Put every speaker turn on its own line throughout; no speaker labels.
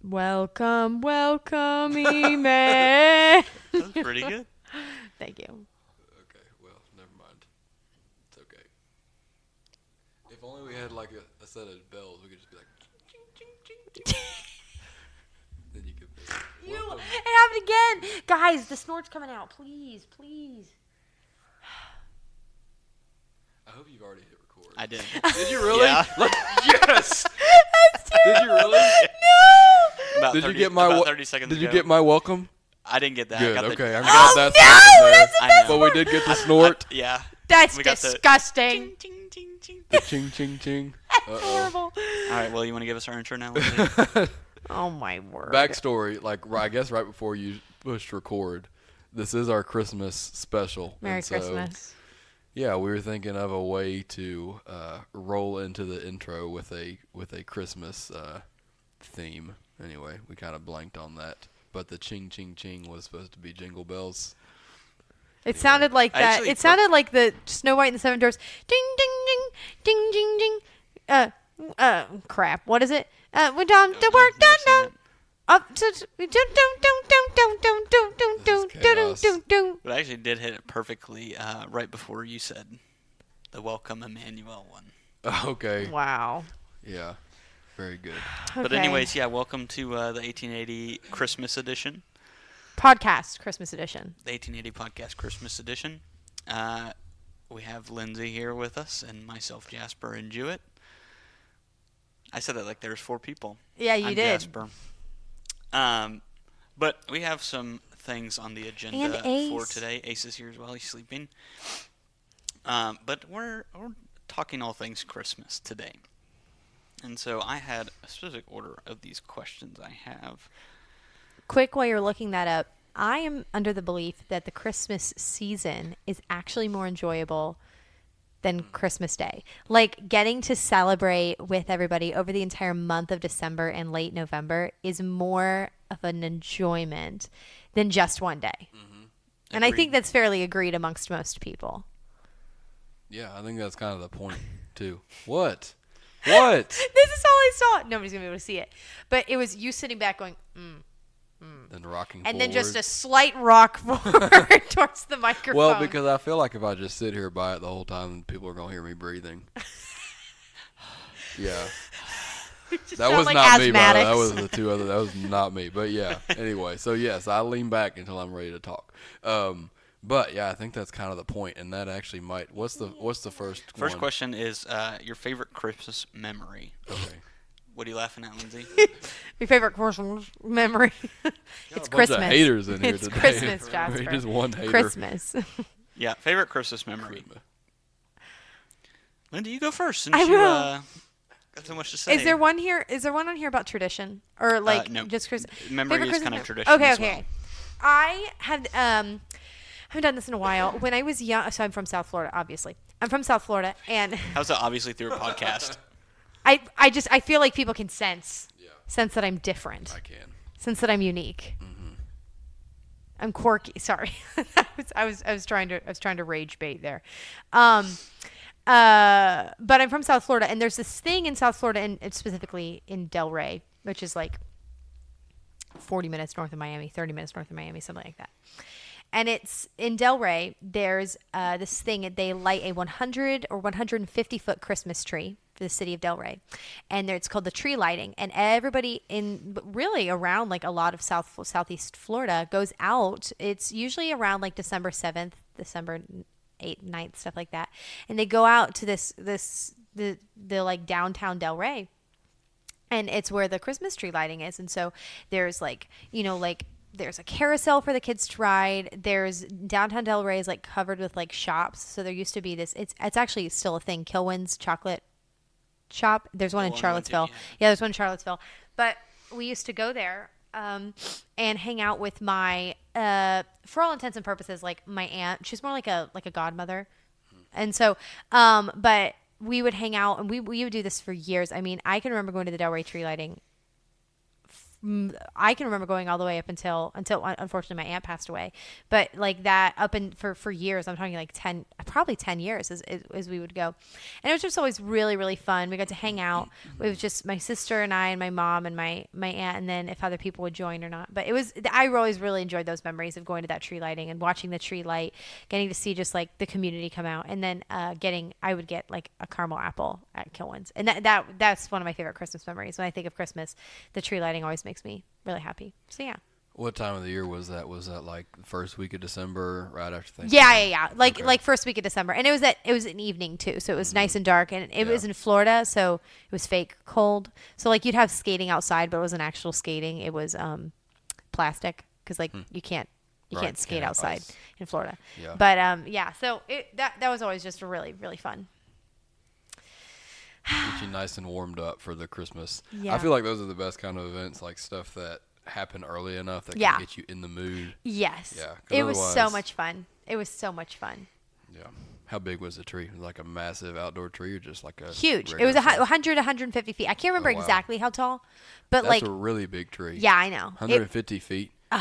Welcome, Emmanuel.
That's pretty good.
Thank you.
Okay, well, never mind. It's okay. If only we had like a set of bells, we could just be like, ching, ching, ching, ching. Then you could. Welcome.
It happened again. Guys, the snort's coming out. Please.
I hope you've already hit record.
I did.
Did you really?
Yeah.
Yes. Did you really?
No.
About
Did
30,
you get my?
about 30 seconds
Did you
ago.
get my welcome?
I didn't get that.
Good.
I got
Okay, I'm
The,
glad that's in there.
that's the
I
best
know.
But we did get the snort.
yeah.
That's
We got the-
disgusting.
Ching, ching, ching.
The ching ching ching.
That's horrible.
All right. Well, you want to give us our intro now? Lindsay?
Oh my word.
Backstory, I guess right before you pushed record, this is our Christmas special.
Merry
and so,
Christmas.
Yeah, we were thinking of a way to roll into the intro with a Christmas theme. Anyway, we kind of blanked on that, but the ching ching ching was supposed to be Jingle Bells.
It sounded like
I
that.
actually
It sounded like the Snow White and the Seven Dwarfs. Ding ding ding ding ding ding. Crap. What is it? We're down to
I've
work.
never
Down
seen
down.
it.
Up to do.
But I actually did hit it perfectly right before you said the Welcome Emmanuel one.
Okay.
Wow.
Yeah. Very good.
But
Okay.
anyways, yeah, welcome to the 1880 Christmas edition.
Podcast Christmas edition.
The 1880 Podcast Christmas edition. We have Lindsay here with us and myself, Jasper, and Jewett. I said that like there's 4 people.
Yeah, you
I'm
did.
Jasper. But we have some things on the agenda
And Ace.
for today. Ace is here as well. He's sleeping. But we're talking all things Christmas today. And so I had a specific order of these questions I have.
Quick, while you're looking that up, I am under the belief that the Christmas season is actually more enjoyable than Christmas Day. Like, getting to celebrate with everybody over the entire month of December and late November is more of an enjoyment than just one day. And I
Agreed.
think that's fairly agreed amongst most people.
Yeah, I think that's kind of the point too. What? What?
This is all I saw. Nobody's going to be able to see it. But it was you sitting back going,
Then rocking
and
forward.
then just a slight rock forward towards the microphone.
Well, because I feel like if I just sit here by it the whole time, people are gonna hear me breathing. Yeah,
Just
that
sound
was
like
not me. By the way. That
asthmatics.
was the two other. That was not me. But yeah. Anyway, so yes, I lean back until I'm ready to talk. But yeah, I think that's kind of the point, and that actually might. What's the first?
First
one?
question is your favorite Christmas memory.
Okay.
What are you laughing at, Lindsay?
My favorite Christmas memory.
Got
It's
a bunch of
Christmas.
haters in here
It's
today.
Christmas, Jasper.
We're just one hater.
Christmas.
Yeah, favorite Christmas memory. Lindsay, you go first since
I
you
will.
got so much to say.
Is there one here? Is there one on here about tradition or like
no.
just Christmas?
Memory
Favorite
is
Christmas
kind of
mem-
tradition
Okay,
as
okay.
well.
I had haven't done this in a while. When I was young, so I'm from South Florida, obviously. I'm from South Florida, and
How's that obviously through a podcast?
I feel like people can sense
Yeah,
that I'm different,
I can.
sense that I'm unique. I'm quirky. Sorry, I was trying to rage bait there. But I'm from South Florida, and there's this thing in South Florida, and specifically in Delray, which is like 40 minutes north of Miami, 30 minutes north of Miami, something like that. And it's in Delray, there's this thing, they light a 100 or 150 foot Christmas tree for the city of Delray. And it's called the tree lighting. And everybody really around like a lot of southeast Florida goes out. It's usually around like December 7th, December 8th, 9th, stuff like that. And they go out to the like downtown Delray. And it's where the Christmas tree lighting is. And so there's like, there's a carousel for the kids to ride. There's downtown Delray is like covered with like shops. So there used to be this, it's actually still a thing. Kilwin's chocolate shop. There's one in
one I went to,
Charlottesville.
yeah.
Yeah, there's one in Charlottesville. But we used to go there and hang out with my, for all intents and purposes, like my aunt. She's more like a godmother. And so, but we would hang out and we would do this for years. I mean, I can remember going to the Delray tree lighting I can remember going all the way up until unfortunately my aunt passed away. But like that up and for years, I'm talking like 10, probably 10 years as we would go. And it was just always really, really fun. We got to hang out. It was just my sister and I and my mom and my aunt, and then if other people would join or not. But I always really enjoyed those memories of going to that tree lighting and watching the tree light, getting to see just like the community come out, and then I would get like a caramel apple at Kilwins. And that's one of my favorite Christmas memories. When I think of Christmas, the tree lighting always makes me really happy. So yeah.
What time of the year was that? Was that like the first week of December, right after Thanksgiving?
Yeah. Like first week of December, and it was an evening too, so it was nice and dark, and it was in Florida, so it was fake cold. So like you'd have skating outside, but it wasn't actual skating. It was plastic because like you can't skate outside
ice
in Florida.
Yeah.
But so that was always just really, really fun.
Get you nice and warmed up for the Christmas.
Yeah.
I feel like those are the best kind of events, like stuff that happen early enough that can get you in the mood.
Yes.
Yeah.
It was so much fun.
Yeah. How big was the tree? Like a massive outdoor tree or just like a
huge? It
regular
was
size?
150 feet. I can't remember
Oh, wow.
exactly how tall, but
That's
like
a really big tree.
yeah, I know.
150 feet.
A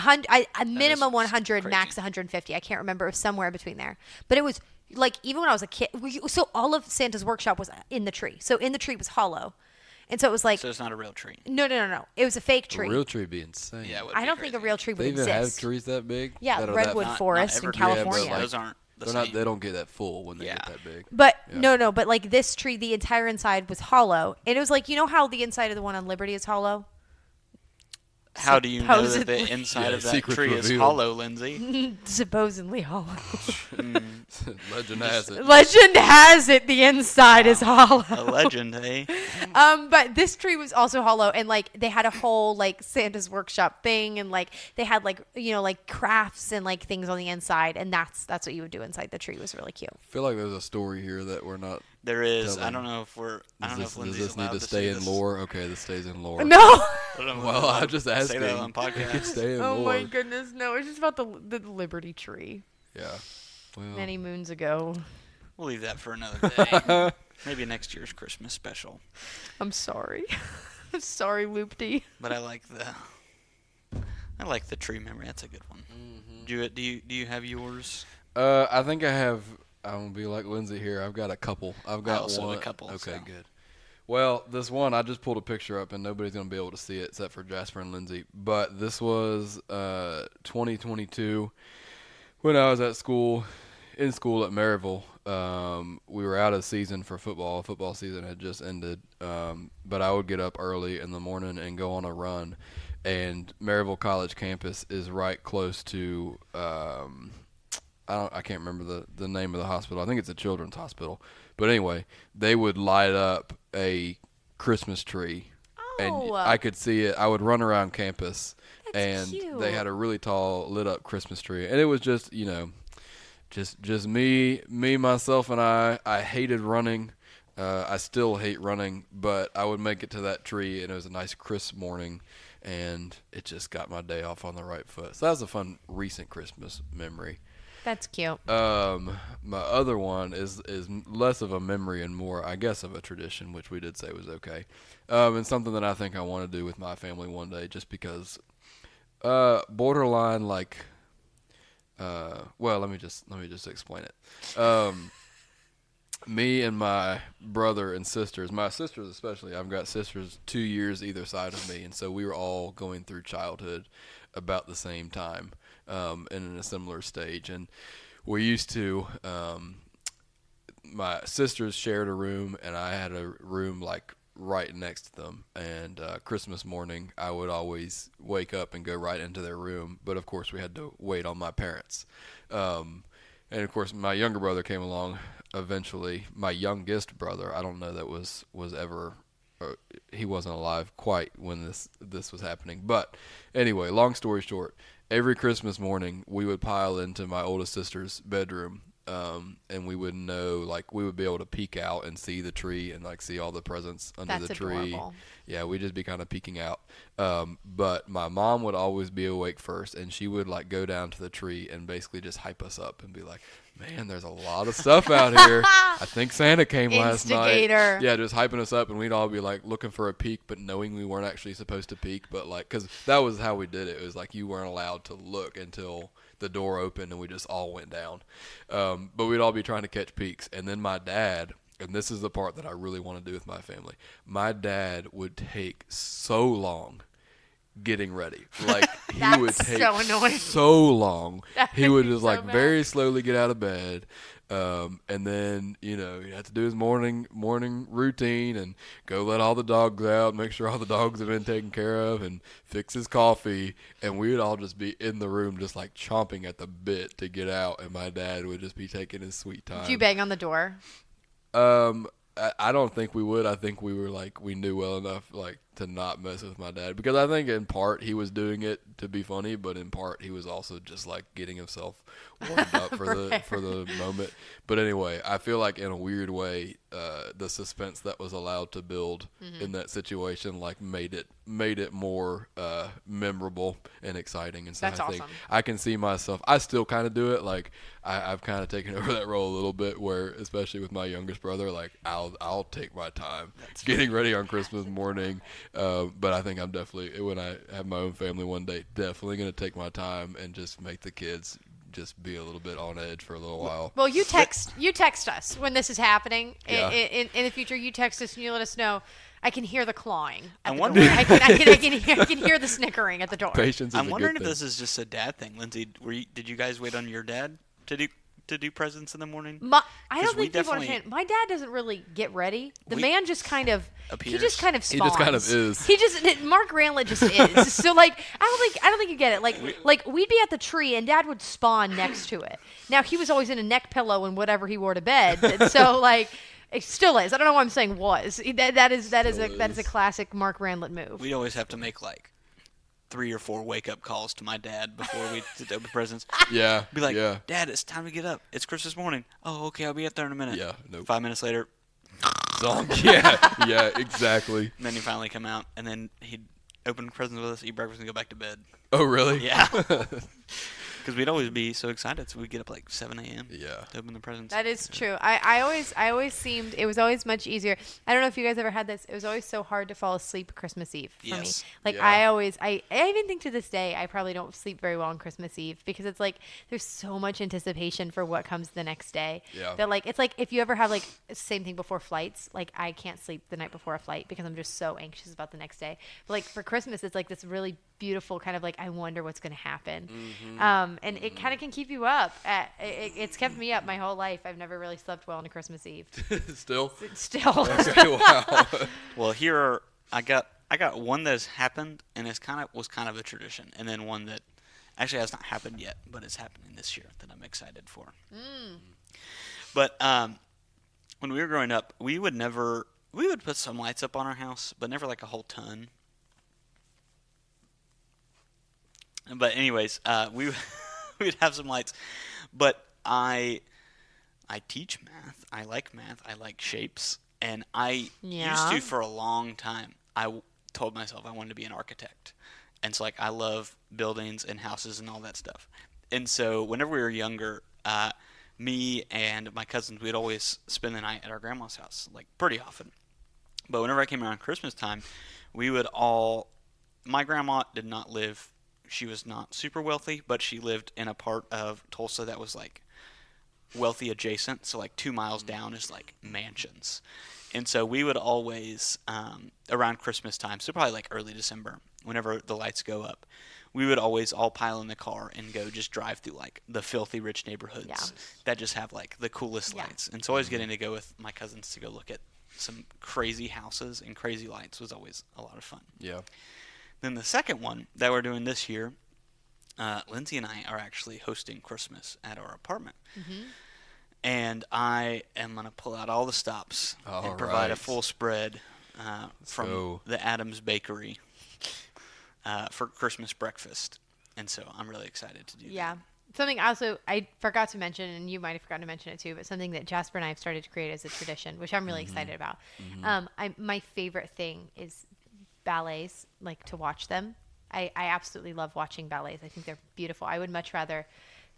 minimum
is
100,
crazy.
max 150. I can't remember. It was somewhere between there. But it was like even when I was a kid. So all of Santa's workshop was in the tree. So in the tree was hollow, and so it was like
So it's not a real tree.
no. It was a fake
A
tree.
real tree would be insane.
Yeah, it would
I
be
don't think a
crazy.
real tree would
They even have
exist.
trees that big.
Yeah,
that are
redwood
that,
forest in
evergreen.
California.
Yeah, but, like,
Those aren't the
they're
same.
not. They don't get that full when they get
Yeah.
that big.
But
Yeah.
no. But like this tree, the entire inside was hollow, and it was like how the inside of the one on Liberty is hollow.
How do you know that
Supposedly.
the inside
Yeah,
of that
secret's
tree is
revealed.
hollow, Lindsay?
Supposedly hollow.
Legend has it.
Legend has it the inside is hollow.
A legend, eh?
But this tree was also hollow, and like they had a whole like Santa's workshop thing, and like they had like like crafts and like things on the inside, and that's what you would do inside the tree. It was really cute.
I feel like there's a story here that we're not.
There is.
Tell
I
them.
don't know if we're. I don't know if
Does
Lindsay's
this need
allowed
to
to
stay
say
in
this.
lore? Okay, this stays in lore.
No.
I don't know if
Well,
we're allowed
I'm just
to
asking.
Say that on
It could
podcast.
stay in
Oh
lore.
my goodness, no! It's just about the Liberty tree
Yeah. Well,
many moons ago.
We'll leave that for another day. Maybe next year's Christmas special.
I'm sorry. I'm sorry, Loopty.
But I like the tree memory. That's a good one.
Mm-hmm.
Do you have yours?
I think I have. I'm gonna be like Lindsay here. I've got a couple. I've got
also have
one.
a couple,
Okay,
so.
good. Well, this one I just pulled a picture up, and nobody's gonna be able to see it except for Jasper and Lindsay. But this was 2022 when I was in school at Maryville. We were out of season for football. Football season had just ended. But I would get up early in the morning and go on a run. And Maryville College campus is right close to I can't remember the name of the hospital. I think it's a children's hospital. But anyway, they would light up a Christmas tree, and
Oh.
I could see it. I would run around campus,
That's
and
cute.
they had a really tall lit up Christmas tree, and it was just just me, myself, and I. I hated running. I still hate running, but I would make it to that tree, and it was a nice crisp morning, and it just got my day off on the right foot. So that was a fun recent Christmas memory.
That's cute.
My other one is less of a memory and more, I guess, of a tradition, which we did say was okay, and something that I think I want to do with my family one day, just because, borderline like, well, let me just explain it. Me and my brother and sisters, my sisters especially, I've got sisters 2 years either side of me, and so we were all going through childhood about the same time, and in a similar stage. And we used to, my sisters shared a room, and I had a room like right next to them. And Christmas morning, I would always wake up and go right into their room, but of course we had to wait on my parents. And of course my younger brother came along eventually. My youngest brother, I don't know that was ever, he wasn't alive quite when this was happening. But anyway, long story short, every Christmas morning we would pile into my oldest sister's bedroom, and we would know, like, we would be able to peek out and see the tree and like see all the presents under
That's
the tree.
adorable.
Yeah, we'd just be kind of peeking out. But my mom would always be awake first, and she would like go down to the tree and basically just hype us up and be like, Man, there's a lot of stuff out here. I think Santa came last
Instigator.
night. Yeah, just hyping us up, and we'd all be like looking for a peek, but knowing we weren't actually supposed to peek. But like, because that was how we did it. It was like you weren't allowed to look until the door opened, and we just all went down. But we'd all be trying to catch peeks, and then my dad. And this is the part that I really want to do with my family. My dad would take so long getting ready. Like he
That's
would take
so annoying.
so long.
That
He
makes
would
me
just
so
like
mad.
very slowly get out of bed. And then, he'd have to do his morning routine and go let all the dogs out, make sure all the dogs have been taken care of, and fix his coffee. And we would all just be in the room just like chomping at the bit to get out. And my dad would just be taking his sweet time.
Did you bang on the door?
I don't think we would. I think we were like, we knew well enough like to not mess with my dad, because I think in part he was doing it to be funny, but in part he was also just like getting himself warmed up for the moment. But anyway, I feel like in a weird way, the suspense that was allowed to build in that situation like made it more memorable and exciting. And so
That's
I think
awesome.
I can see myself. I still kind of do it. Like I've kind of taken over that role a little bit, where especially with my youngest brother, like I'll take my time getting ready on Christmas morning. But I think I'm definitely, when I have my own family one day, definitely going to take my time and just make the kids just be a little bit on edge for a little while.
Well, you text us when this is happening.
Yeah.
In the future, you text us and you let us know. I can hear the clawing. At
I
the
wonder-
door. I can hear the snickering at the door.
Patience is
I'm
a
wondering
good
if
thing.
this is just a dad thing. Lindsay, did you guys wait on your dad to do presents in the morning?
I
'Cause
don't
we
think people
definitely-
understand. My dad doesn't really get ready. The
We-
man just kind of he
Appears.
just kind of
He
spawns.
just kind of is.
He just Mark Ranlett just is. So like I don't think you get it. Like we'd be at the tree and Dad would spawn next to it. Now he was always in a neck pillow and whatever he wore to bed. And so like it still is. I don't know why I'm saying was. That is a classic Mark Ranlett move.
We always have to make like 3 or 4 wake up calls to my dad before we did open presents.
Yeah.
Be like,
yeah.
Dad, it's time to get up. It's Christmas morning. Oh, okay, I'll be up there in a minute.
Yeah, nope.
5 minutes later,
Song. Yeah, exactly.
and then he'd finally come out, and then he'd open presents with us, eat breakfast, and go back to bed.
Oh, really?
Yeah. Because we'd always be so excited, so we'd get up like 7 a.m.
Yeah.
to open the presents.
That is true. I always seemed it was always much easier. I don't know if you guys ever had this. It was always so hard to fall asleep Christmas Eve for
Yes.
me. Like
Yeah.
I even think to this day I probably don't sleep very well on Christmas Eve because it's like there's so much anticipation for what comes the next day.
Yeah.
That like it's like if you ever have like same thing before flights, like I can't sleep the night before a flight because I'm just so anxious about the next day. But like for Christmas it's like this really beautiful kind of like I wonder what's going to happen. And it kind of can keep you up. It's kept me up my whole life. I've never really slept well on a Christmas Eve.
Still?
Still.
Okay, wow.
Well, I got one that has happened, and was kind of a tradition, and then one that actually has not happened yet, but it's happening this year that I'm excited for. But when we were growing up, we would put some lights up on our house, but never like a whole ton. But anyways, we'd have some lights, but I teach math. I like math. I like shapes, and I used
Yeah.
to for a long time. Told myself I wanted to be an architect, and so like I love buildings and houses and all that stuff. And so whenever we were younger, me and my cousins, we'd always spend the night at our grandma's house, like pretty often. But whenever I came around Christmas time, we would all. My grandma did not live. She was not super wealthy, but she lived in a part of Tulsa that was like wealthy adjacent. So like 2 miles down is like mansions. And so we would always, around Christmas time, so probably like early December, whenever the lights go up, we would always all pile in the car and go just drive through like the filthy rich neighborhoods
Yeah.
that just have like the coolest
Yeah.
lights. And so always getting to go with my cousins to go look at some crazy houses and crazy lights was always a lot of fun.
Yeah.
Then the second one that we're doing this year, Lindsay and I are actually hosting Christmas at our apartment. And I am going to pull out all the stops
All
and provide a
right.
full spread from
go.
the Adams Bakery for Christmas breakfast. And so I'm really excited to do
Yeah.
that.
Something also I forgot to mention, and you might have forgotten to mention it too, but something that Jasper and I have started to create as a tradition, which I'm really excited about. My favorite thing is ballets, like to watch them. I absolutely love watching ballets. I think they're beautiful. I would much rather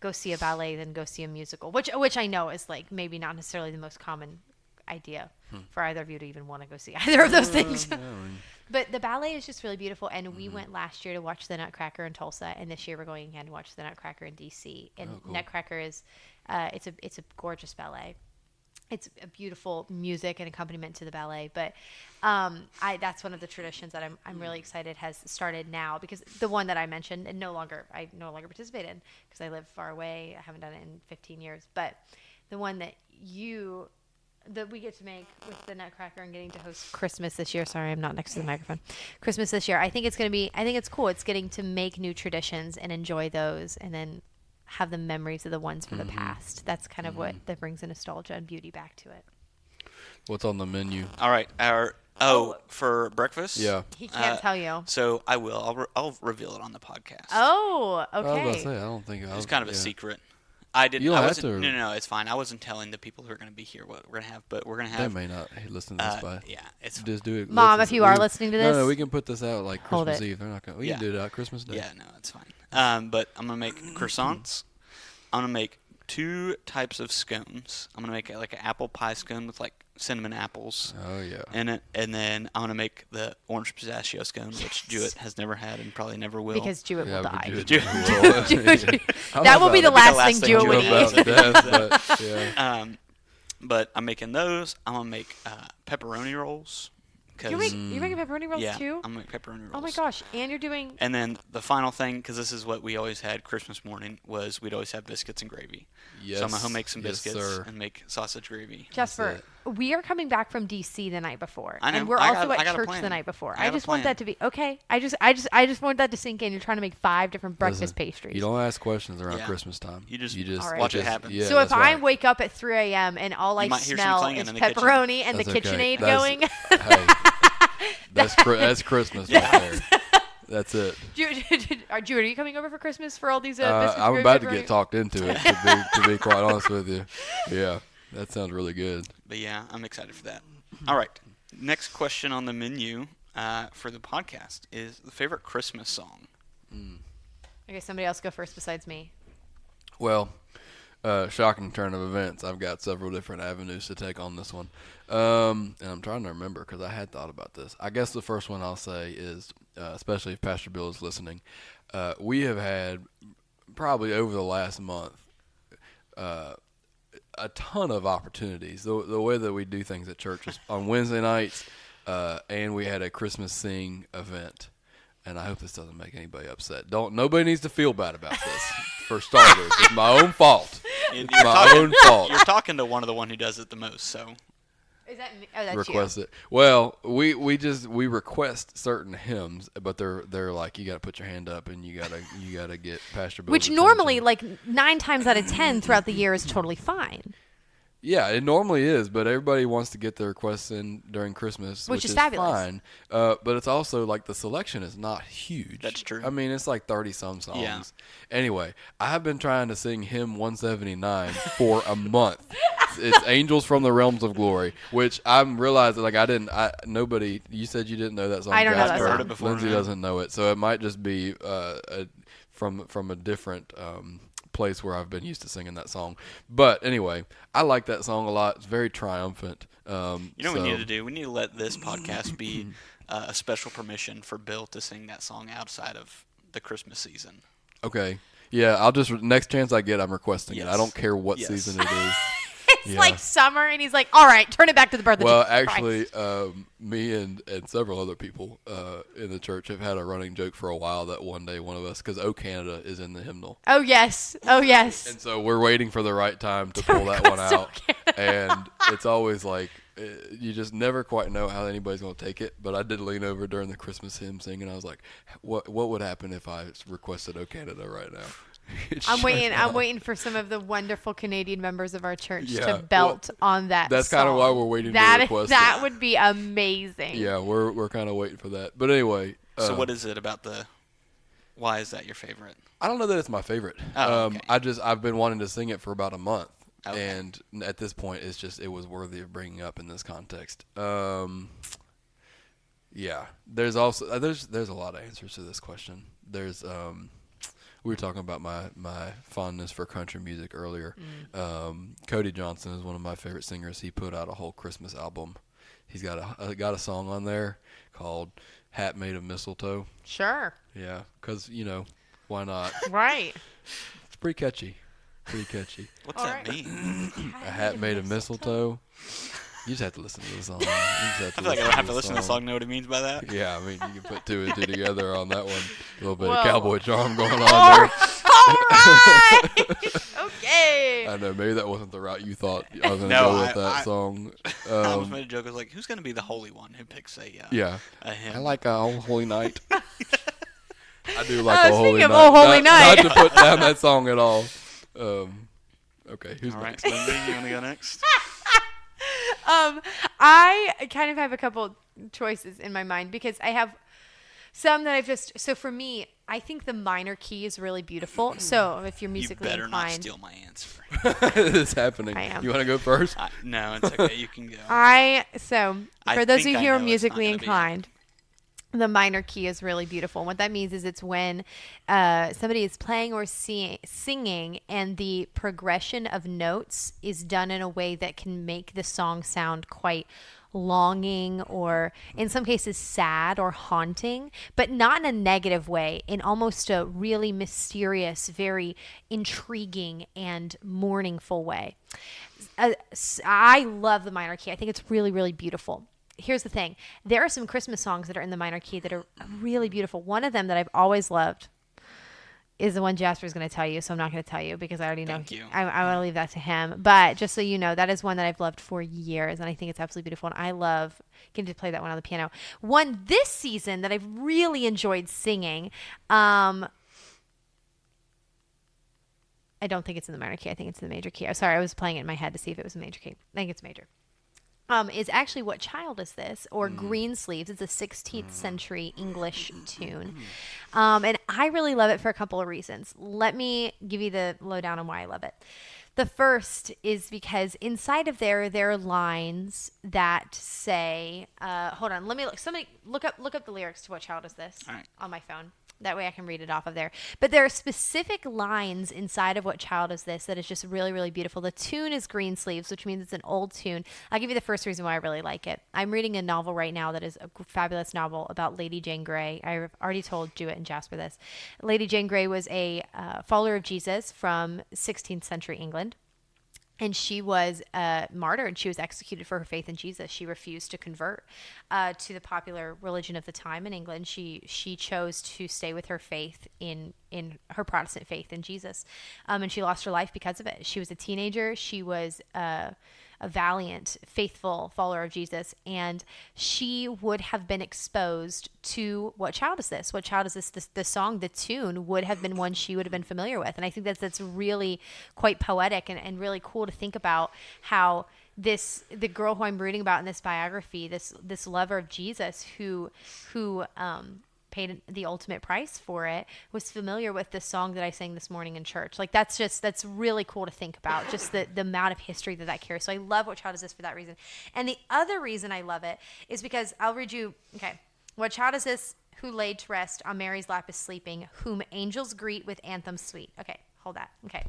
go see a ballet than go see a musical, which I know is like maybe not necessarily the most common idea for either of you to even want to go see either of those things. But the ballet is just really beautiful, and we went last year to watch the Nutcracker in Tulsa, and this year we're going again to watch the Nutcracker in DC. And Nutcracker is it's a gorgeous ballet. It's a beautiful music and accompaniment to the ballet, but that's one of the traditions that I'm really excited has started now, because the one that I mentioned and I no longer participate in because I live far away. I haven't done it in 15 years, but the one that we get to make with the Nutcracker and getting to host Christmas this year. Sorry, I'm not next to the microphone. Christmas this year. I think it's cool. It's getting to make new traditions and enjoy those, and then have the memories of the ones from the past. That's kind of what that brings the nostalgia and beauty back to it.
What's on the menu?
All right. For breakfast?
Yeah.
He can't tell you.
So I will. I'll reveal it on the podcast.
Oh,
I was about to
okay.
say, I don't think
It's kind of a secret. I didn't.
You don't
I
have
wasn't,
to.
No, it's fine. I wasn't telling the people who are going to be here what we're going to have, but we're going to
They
have.
may not listen to this by.
Yeah, it's
Just do it.
Mom,
let's-
if you are
we-
listening to
No,
this,
we can put this out like
hold
Christmas
it.
Eve. They're not gonna. We
Yeah.
can do it out Christmas Day.
Yeah, no, it's fine. But I'm gonna make croissants. I'm gonna make 2 types of scones. I'm gonna make like an apple pie scone with like cinnamon apples
Oh yeah.
in it, and then I'm gonna make the orange pistachio scone, which Jewett has never had and probably never will.
Because Jewett will
but
die.
Jewett
Jewett-
will.
Jewett-
I'm
that will be the
about
last thing Jewett would
Jewett
eat.
about death, but yeah.
But I'm making those. I'm gonna make pepperoni rolls.
You're making pepperoni rolls
yeah,
too?
I'm gonna make pepperoni rolls.
Oh my gosh! And you're doing.
And then the final thing, because this is what we always had Christmas morning, was we'd always have biscuits and gravy.
Yes.
So I'm gonna make some
yes,
biscuits
sir.
and make sausage gravy.
Jasper, we are coming back from DC the night before,
I know.
and we're
I
also
got- I
at
got a
church
plan.
the night before.
I
I
got a
just want
plan.
that to be okay. I just want that to sink in. You're trying to make 5 different breakfast
Listen,
pastries.
You don't ask questions around
Yeah.
Christmas time.
You just
All right.
watch it happen.
Yeah,
so if
that's
I
right.
wake up at 3 a.m. and all I
might hear some
smell
clanging
is
in the kitchen.
pepperoni and the
That's okay.
KitchenAid
That's-
going,
Hey, that's Christmas right there. That's it.
Jewett, are you coming over for Christmas for all these biscuits?
I'm
gravy,
about to
pepperoni?
get talked into it. To be quite honest with you, yeah, that sounds really good.
But yeah, I'm excited for that. All right. Next question on the menu for the podcast is the favorite Christmas song.
Okay, somebody else go first besides me.
Well, shocking turn of events. I've got several different avenues to take on this one. And I'm trying to remember because I had thought about this. I guess the first one I'll say is, especially if Pastor Bill is listening, we have had probably over the last month a ton of opportunities. The way that we do things at church is on Wednesday nights, and we had a Christmas sing event. And I hope this doesn't make anybody upset. Nobody needs to feel bad about this. For starters, it's my own fault.
And
It's my own fault.
You're talking to one who does it the most, so.
Is that me? Oh, that's
Request
you.
it. Well, we request certain hymns, but they're like, you got to put your hand up and you gotta get Pastor Bill's
Which normally,
attention.
like 9 times out of 10 throughout the year, is totally fine.
Yeah, it normally is, but everybody wants to get their requests in during Christmas,
Which
which
is fabulous.
fine. But it's also like the selection is not huge.
That's true.
I mean, it's like 30-some songs.
Yeah.
Anyway, I have been trying to sing hymn 179 for a month. It's Angels from the Realms of Glory, which I'm realizing nobody. You said you didn't know that song.
I don't know that
Jasper.
song.
Heard it before,
Lindsay
man.
doesn't know it, so it might just be from a different place where I've been used to singing that song. But anyway, I like that song a lot. It's very triumphant.
You know what we need to do? We need to let this podcast be a special permission for Bill to sing that song outside of the Christmas season.
Okay. Yeah, I'll just next chance I get, I'm requesting it. I
Yes.
don't care what
Yes.
season it is.
It's
Yeah.
like summer, and he's like, all right, turn it back to the birth of
Well,
Jesus
actually,
Christ.
me and several other people in the church have had a running joke for a while that one day one of us, because "O Canada" is in the hymnal,
Oh, yes. Oh, yes.
and so we're waiting for the right time to pull that one
request "O
out, and it's always like you just never quite know how anybody's going to take it. But I did lean over during the Christmas hymn sing, and I was like, "What would happen if I requested "O Canada" right now?"
I'm waiting.
Shut
I'm
up.
waiting for some of the wonderful Canadian members of our church
Yeah,
to belt on that.
that's kinda
song.
why we're waiting to request
That
it.
would be amazing.
Yeah, we're kind of waiting for that. But anyway,
So what is it about why is that your favorite?
I don't know that it's my favorite.
Oh, okay.
I've been wanting to sing it for about a month,
Okay.
and at this point, it was worthy of bringing up in this context. Yeah, there's also there's a lot of answers to this question. There's we were talking about my fondness for country music earlier. Cody Johnson is one of my favorite singers. He put out a whole Christmas album. He's got a song on there called "Hat Made of Mistletoe."
Sure.
Yeah, because why not?
Right.
It's pretty catchy. Pretty catchy.
What's
All
that
right.
mean?
A hat made of mistletoe. You just have to listen to the song. You just have
I feel like I don't have to listen to the song to know what he means by that.
Yeah, I mean, you can put two and two together on that one. A little bit
Whoa.
of cowboy charm going on
All
there.
right. Okay.
I know, maybe that wasn't the route you thought I was going to
No,
go with
I-
that
I-
song.
I was made a joke. I was like, who's going to be the holy one who picks a
Yeah.
hymn?
I like a Holy Night. I do like a Holy
speaking of
Night.
Oh Holy Night.
Not to put down that song at all. Okay, who's
All right,
next?
Lindsay, you want to go next?
I kind of have a couple choices in my mind because I have some that so for me, I think the minor key is really beautiful. So if you're
You
musically
better not
inclined,
steal my answer.
It's happening.
I am.
You want to go first?
No, it's okay. You can go.
so
I
for those of
think
you
I
who are
know it's not
musically
gonna be
inclined, the minor key is really beautiful. And what that means is it's when somebody is playing or singing and the progression of notes is done in a way that can make the song sound quite longing or in some cases sad or haunting, but not in a negative way, in almost a really mysterious, very intriguing and mourningful way. I love the minor key. I think it's really, really beautiful. Here's the thing. There are some Christmas songs that are in the minor key that are really beautiful. One of them that I've always loved is the one Jasper's going to tell you, so I'm not going to tell you because I already know.
Thank you.
I want to leave that to him. But just so you know, that is one that I've loved for years, and I think it's absolutely beautiful. And I love getting to play that one on the piano. One this season that I've really enjoyed singing. I don't think it's in the minor key. I think it's in the major key. I'm sorry, I was playing it in my head to see if it was a major key. I think it's major. Is actually What Child Is This? Or Green Sleeves. It's a 16th century English tune. And I really love it for a couple of reasons. Let me give you the lowdown on why I love it. The first is because inside of there are lines that say, hold on, let me look. Somebody look up the lyrics to What Child Is This
All right.
on my phone. That way I can read it off of there. But there are specific lines inside of What Child Is This that is just really, really beautiful. The tune is Green Sleeves, which means it's an old tune. I'll give you the first reason why I really like it. I'm reading a novel right now that is a fabulous novel about Lady Jane Grey. I've already told Jewett and Jasper this. Lady Jane Grey was a follower of Jesus from 16th century England. And she was martyred. She was executed for her faith in Jesus. She refused to convert to the popular religion of the time in England. She chose to stay with her faith in her Protestant faith in Jesus, and she lost her life because of it. She was a teenager. She was a valiant, faithful follower of Jesus, and she would have been exposed to What Child Is This? What Child Is This? The song, the tune would have been one she would have been familiar with. And I think that's really quite poetic and really cool to think about how the girl who I'm reading about in this biography, this lover of Jesus who paid the ultimate price for it, was familiar with the song that I sang this morning in church. Like that's really cool to think about, just the amount of history that carries. So I love What Child Is This for that reason. And the other reason I love it is because I'll read you, okay, What Child Is This? Who laid to rest on Mary's lap is sleeping, whom angels greet with anthems sweet. Okay, hold that. Okay.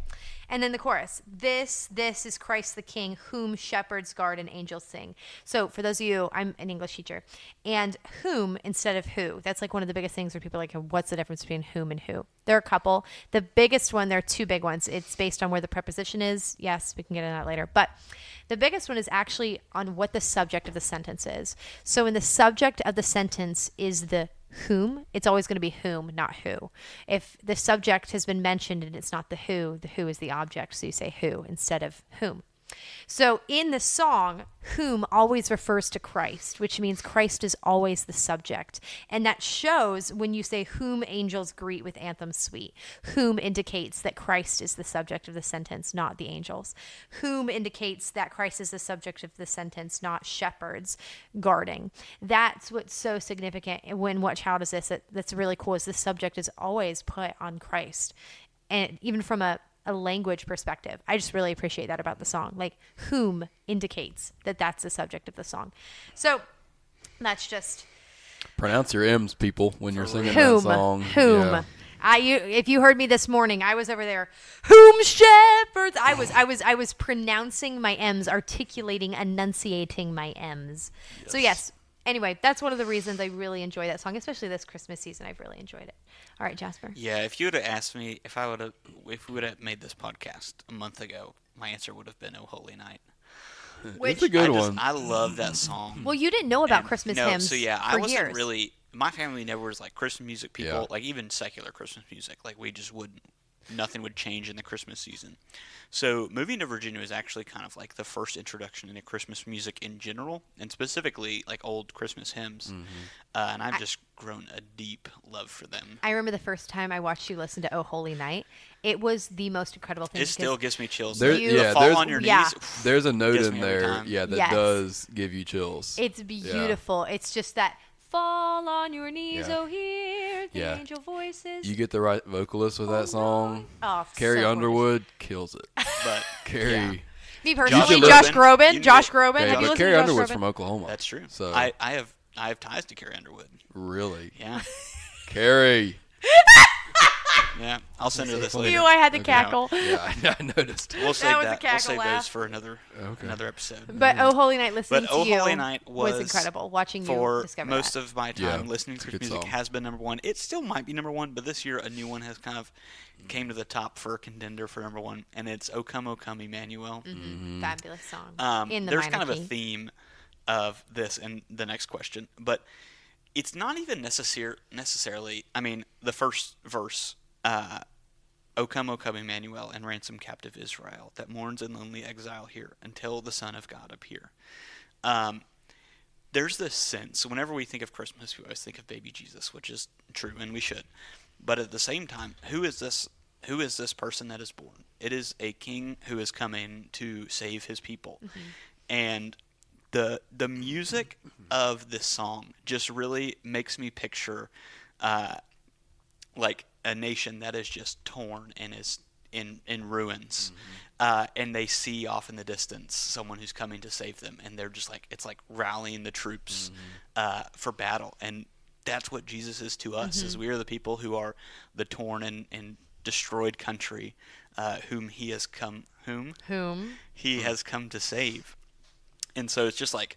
And then the chorus. This is Christ the King, whom shepherds guard and angels sing. So for those of you, I'm an English teacher, and whom instead of who. That's like one of the biggest things where people are like, what's the difference between whom and who? There are a couple. The biggest one, there are two big ones. It's based on where the preposition is. Yes, we can get into that later. But the biggest one is actually on what the subject of the sentence is. So when the subject of the sentence is the whom, it's always going to be whom, not who. If the subject has been mentioned and it's not the who is the object, so you say who instead of whom. So in the song, whom always refers to Christ, which means Christ is always the subject. And that shows when you say whom angels greet with anthems sweet. Whom indicates that Christ is the subject of the sentence, not the angels. Whom indicates that Christ is the subject of the sentence, not shepherds guarding. That's what's so significant when What Child Is This? That's really cool is the subject is always put on Christ. And even from a language perspective, I just really appreciate that about the song. Like whom indicates that that's the subject of the song. So that's just
Pronounce your M's, people, when you're singing
whom.
that song.
Whom.
Yeah.
If you heard me this morning, I was over there. Whom shepherds? I was pronouncing my M's, articulating, enunciating my M's. So yes. Anyway, that's one of the reasons I really enjoy that song, especially this Christmas season. I've really enjoyed it. All right, Jasper.
Yeah, if you would have asked me if we would have made this podcast a month ago, my answer would have been "Oh Holy Night."
It's a good one.
I love that song.
Well, you didn't know about
And,
Christmas
no,
hymns
so yeah,
for
I wasn't
years.
really. My family never was like Christmas music people,
Yeah.
like even secular Christmas music. Like we just wouldn't. Nothing would change in the Christmas season. So moving to Virginia was actually kind of like the first introduction into Christmas music in general, and specifically like old Christmas hymns. And I've just grown a deep love for them.
I remember the first time I watched you listen to "Oh Holy Night." It was the most incredible thing.
It still gives me chills.
There-
The
yeah,
fall
there's-
on your
Yeah.
knees.
There's a note
Gets
in
me every
there,
time.
that
Yes.
does give you chills.
It's beautiful. It's just that fall on your knees,
Yeah.
oh hear the
Yeah.
angel voices.
You get the right vocalist with that song.
Oh,
Carrie
so
Underwood kills it.
But
Carrie.
Me personally,
Josh
Josh
Groban.
Groban.
You
Josh
know-
Groban.
Okay,
Have you
but
listened
Carrie
to Josh
Underwood's
Groban?
from Oklahoma.
that's true.
So
I have ties to Carrie Underwood.
really,
Yeah.
Carrie.
Yeah. I'll send her this
Ew,
later.
Ew, I had to
Okay.
cackle.
Yeah, I noticed.
We'll save
was a
that. We'll
cackle
save
laugh.
those for another episode.
But "Oh Holy Night," listening
But
to
Oh
you
Holy Night was
incredible. Watching you
For
discover
most
that.
of my
Yeah,
time, listening to
it's a good
music
song.
has been number one. It still might be number one, but this year a new one has kind of came to the top for a contender for number one, and it's "O Come, Emmanuel."
Fabulous song in the
There's
minor
kind of
key.
a theme of this in the next question, but it's not even necessarily. I mean, the first verse, "O come, Emmanuel, and ransom captive Israel that mourns in lonely exile here until the Son of God appear." There's this sense whenever we think of Christmas, we always think of baby Jesus, which is true, and we should. But at the same time, who is this person that is born? It is a king who is coming to save his people, and the music of this song just really makes me picture like a nation that is just torn and is in ruins, and they see off in the distance someone who's coming to save them, and they're just like, it's like rallying the troops for battle. And that's what Jesus is to us, is we are the people who are the torn and destroyed country, whom he has come to save. And so it's just like,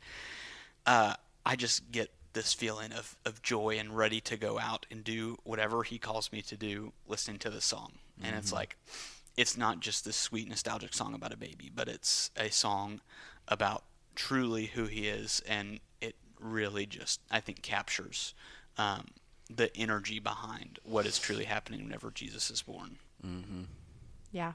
I just get this feeling of joy and ready to go out and do whatever he calls me to do, listening to the song. And it's like, it's not just this sweet nostalgic song about a baby, but it's a song about truly who he is, and it really just, I think, captures the energy behind what is truly happening whenever Jesus is born.
Yeah.